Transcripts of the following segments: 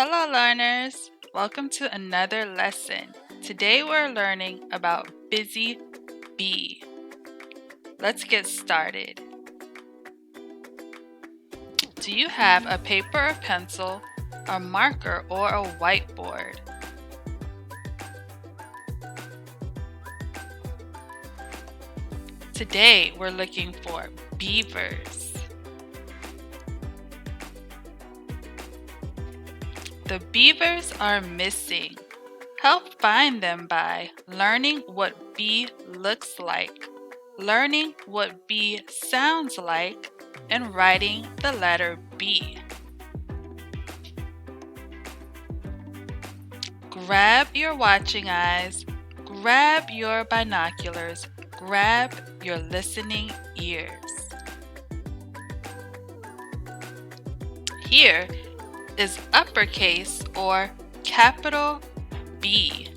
Hello learners! Welcome to another lesson. Today we're learning about busy bee. Let's get started. Do you have a paper or pencil, a marker, or a whiteboard? Today we're looking for beavers. The beavers are missing. Help find them by learning what bee looks like, learning what bee sounds like, and writing the letter B. Grab your watching eyes, grab your binoculars, grab your listening ears. Here is uppercase or capital B.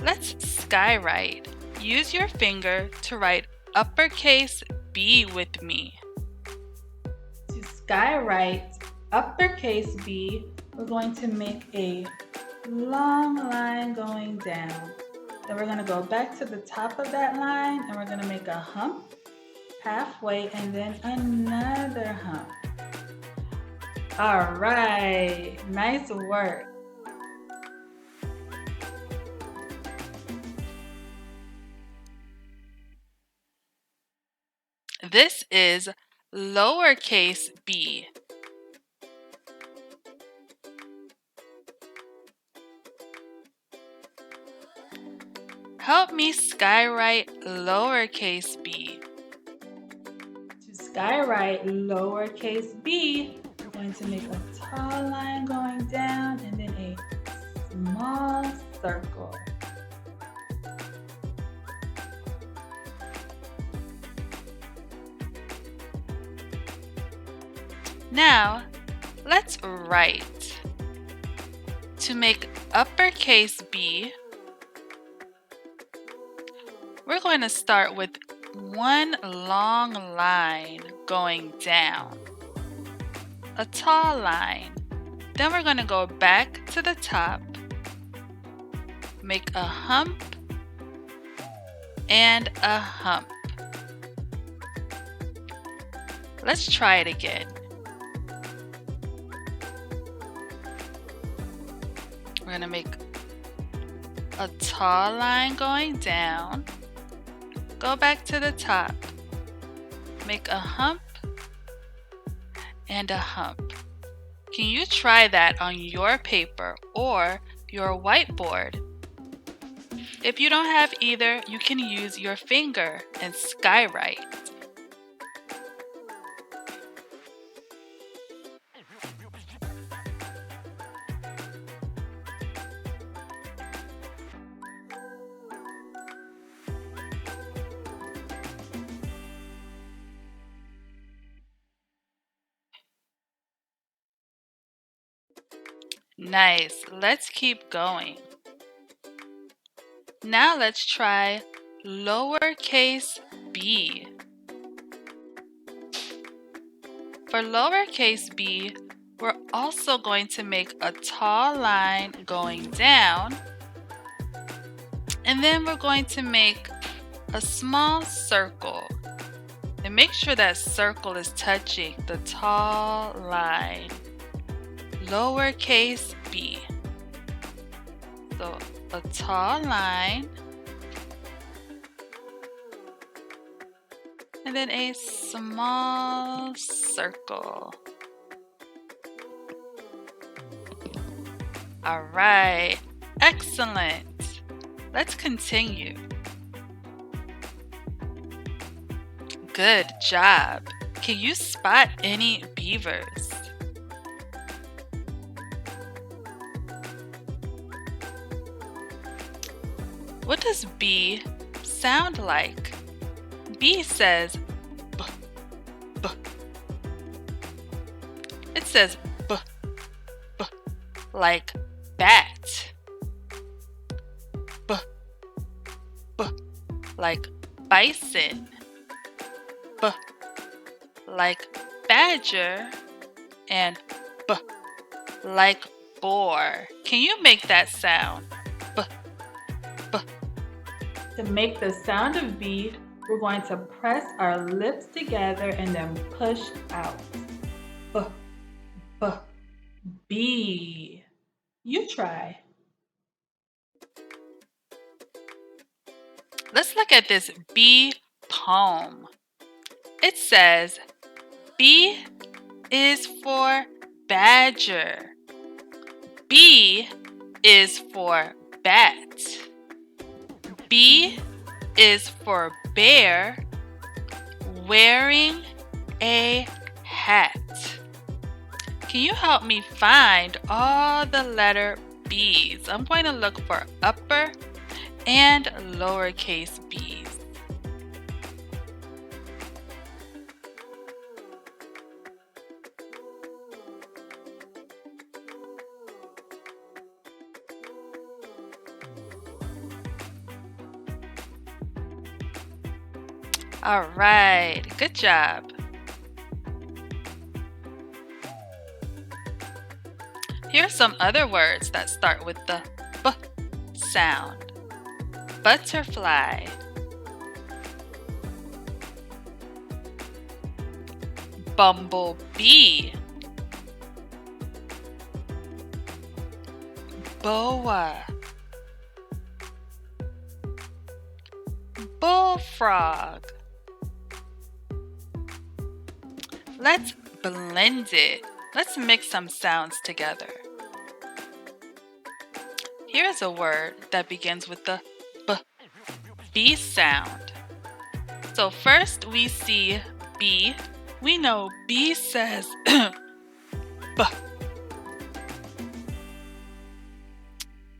Let's skywrite. Use your finger to write uppercase B with me. To skywrite uppercase B, we're going to make a long line going down. Then we're going to go back to the top of that line and we're going to make a hump halfway and then another hump. All right, nice work. This is lowercase b. Help me skywrite lowercase b. To skywrite lowercase b, we're going to make a tall line going down and then a small circle. Now, let's write. To make uppercase B, we're going to start with one long line going down, a tall line. Then we're going to go back to the top, make a hump and a hump. Let's try it again. We're going to make a tall line going down, go back to the top, make a hump and a hump. Can you try that on your paper or your whiteboard? If you don't have either, you can use your finger and skywrite. Nice, let's keep going. Now let's try lowercase b. For lowercase b, we're also going to make a tall line going down, and then we're going to make a small circle. And make sure that circle is touching the tall line. Lowercase b. So a tall line and then a small circle. All right, excellent. Let's continue. Good job. Can you spot any beavers? What does B sound like? B says B, B. It says B, B, like bat. B, B, like bison. B, like badger. and B, like boar. Can you make that sound? B, B. To make the sound of B, we're going to press our lips together and then push out. B, B, B. You try. Let's look at this B poem. It says, B is for badger. B is for bat. B is for bear wearing a hat. Can you help me find all the letter B's? I'm going to look for upper and lowercase b's. All right, good job. Here are some other words that start with the B sound. Butterfly, bumblebee, boa, bullfrog. Let's blend it. Let's mix some sounds together. Here's a word that begins with the B sound. So first we see B. We know B says B.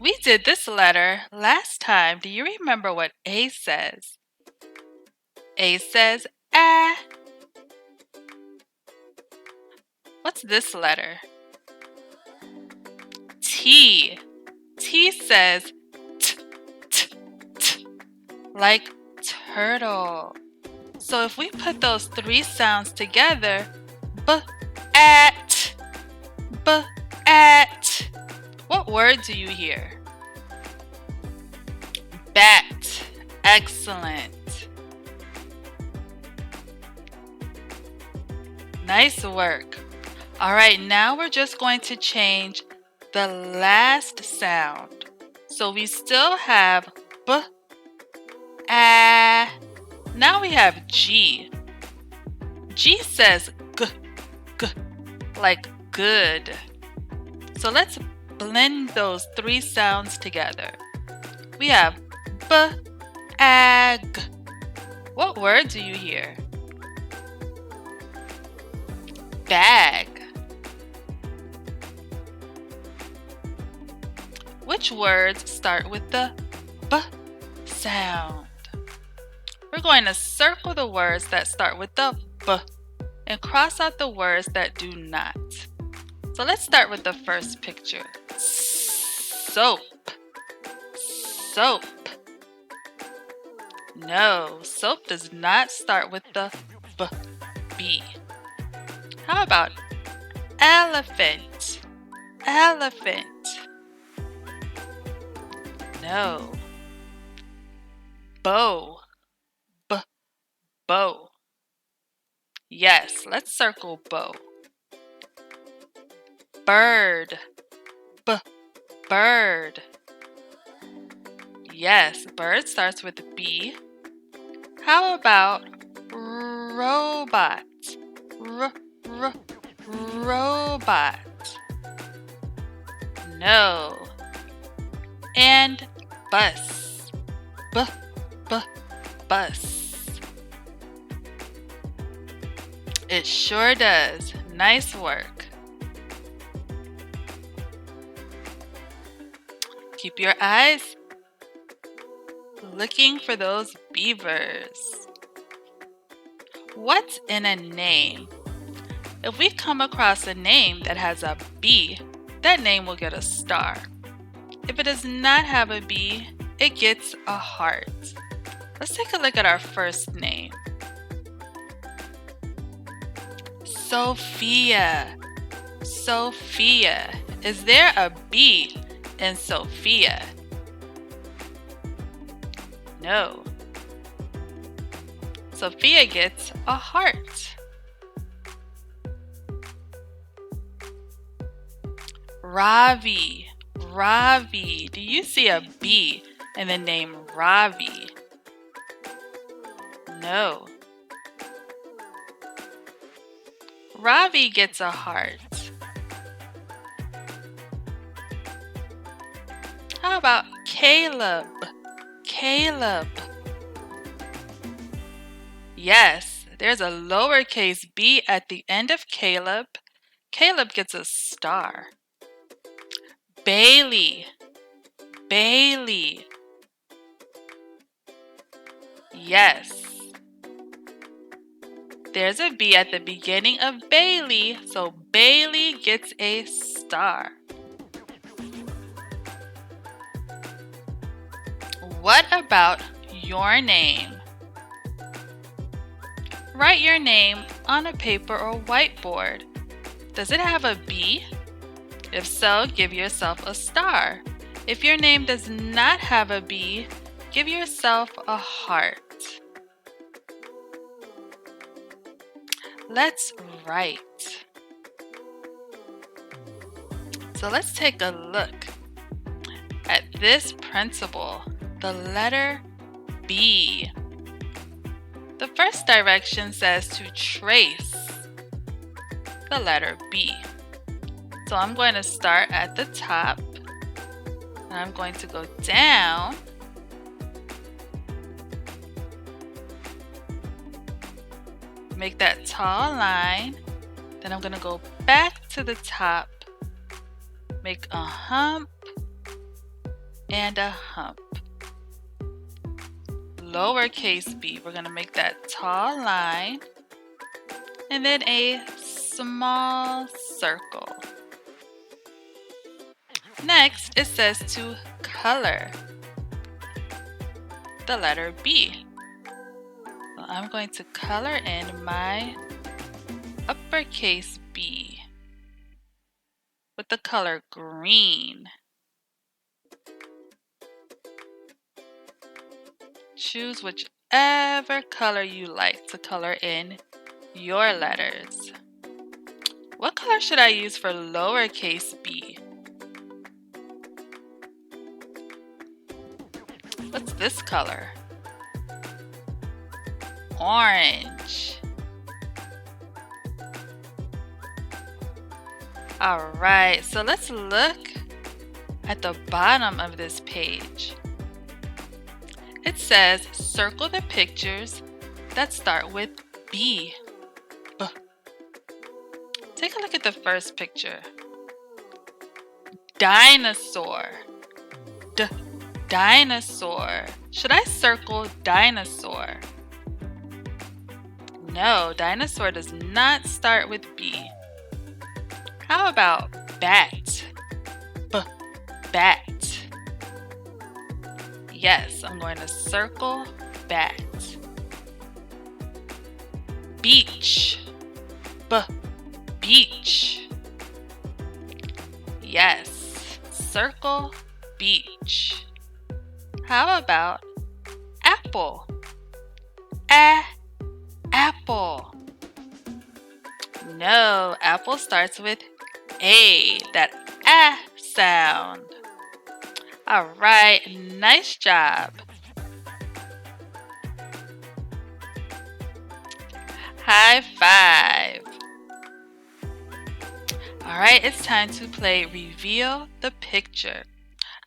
We did this letter last time. Do you remember what A says? A says ah. What's this letter? T. T says t, t, t, like turtle. So if we put those three sounds together, b at, b at, what word do you hear? Bat. Excellent. Nice work. All right, now we're just going to change the last sound. So we still have B, A. Now we have G. G says G, G, like good. So let's blend those three sounds together. We have B, A, G. What word do you hear? Bag. Which words start with the B sound? We're going to circle the words that start with the B and cross out the words that do not. So let's start with the first picture. Soap. Soap. No, soap does not start with the B. How about elephant? Elephant. No. Bow. Bow. Yes, let's circle bow. Bird. Bird. Yes, bird starts with B. How about robot? Robot. No. And bus. Bus. It sure does. Nice work. Keep your eyes looking for those beavers. What's in a name? If we come across a name that has a B, that name will get a star. If it does not have a B, it gets a heart. Let's take a look at our first name. Sophia. Sophia. Is there a B in Sophia? No. Sophia gets a heart. Ravi. Ravi. Do you see a B in the name Ravi? No. Ravi gets a heart. How about Caleb? Caleb. Yes, there's a lowercase b at the end of Caleb. Caleb gets a star. Bailey. Bailey. Yes. There's a B at the beginning of Bailey, so Bailey gets a star. What about your name? Write your name on a paper or whiteboard. Does it have a B? If so, give yourself a star. If your name does not have a B, give yourself a heart. Let's write. So let's take a look at this principle, the letter B. The first direction says to trace the letter B. So I'm going to start at the top and I'm going to go down. Make that tall line. Then I'm going to go back to the top. Make a hump and a hump. Lowercase b, we're going to make that tall line and then a small circle. Next, it says to color the letter B. So I'm going to color in my uppercase B with the color green. Choose whichever color you like to color in your letters. What color should I use for lowercase b? What's this color? Orange. Alright, so let's look at the bottom of this page. It says circle the pictures that start with B. B. Take a look at the first picture. Dinosaur. D. Dinosaur. Should I circle dinosaur? No, dinosaur does not start with B. How about bat? B. Bat. Yes, I'm going to circle bat. Beach. B. Beach. Yes, circle beach. How about apple? Apple. No, apple starts with A, that sound. All right, nice job. High five. All right, it's time to play Reveal the Picture.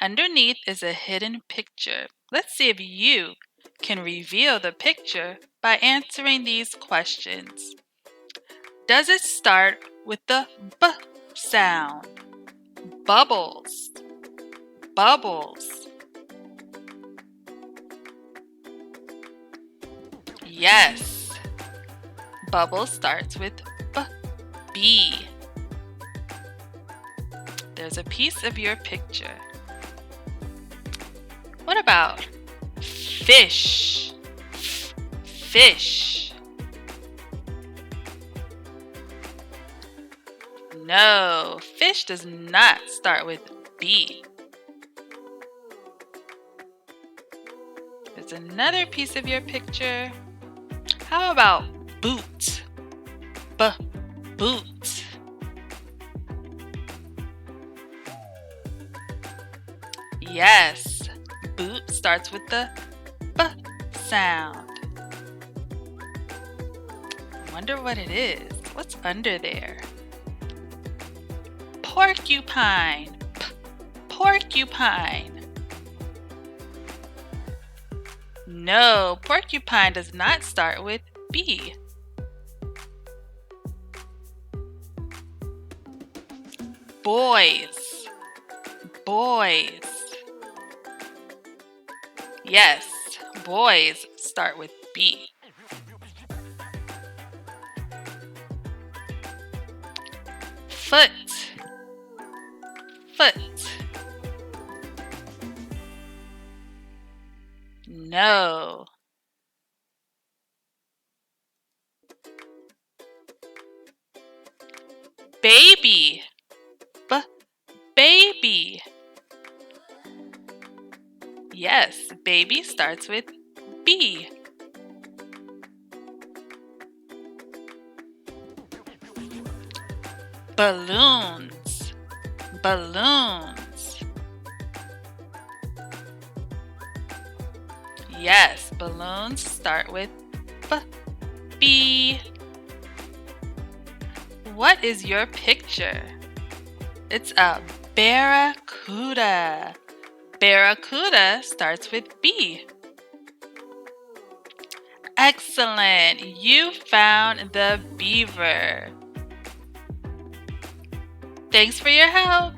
Underneath is a hidden picture. Let's see if you can reveal the picture by answering these questions. Does it start with the B sound? Bubbles. Bubbles. Yes. Bubbles starts with B. There's a piece of your picture. What about fish? Fish. No, fish does not start with B. There's another piece of your picture. How about boot? Boot. Yes, boot starts with the B sound. Wonder what it is. What's under there? Porcupine. Porcupine. No, porcupine does not start with B. Boys. Boys. Yes, boys start with B. Foot. Foot. No. Baby. Baby. Yes, baby starts with B. Balloons. Balloons. Yes, balloons start with B. What is your picture? It's a barracuda. Barracuda starts with B. Excellent! You found the beaver. Thanks for your help.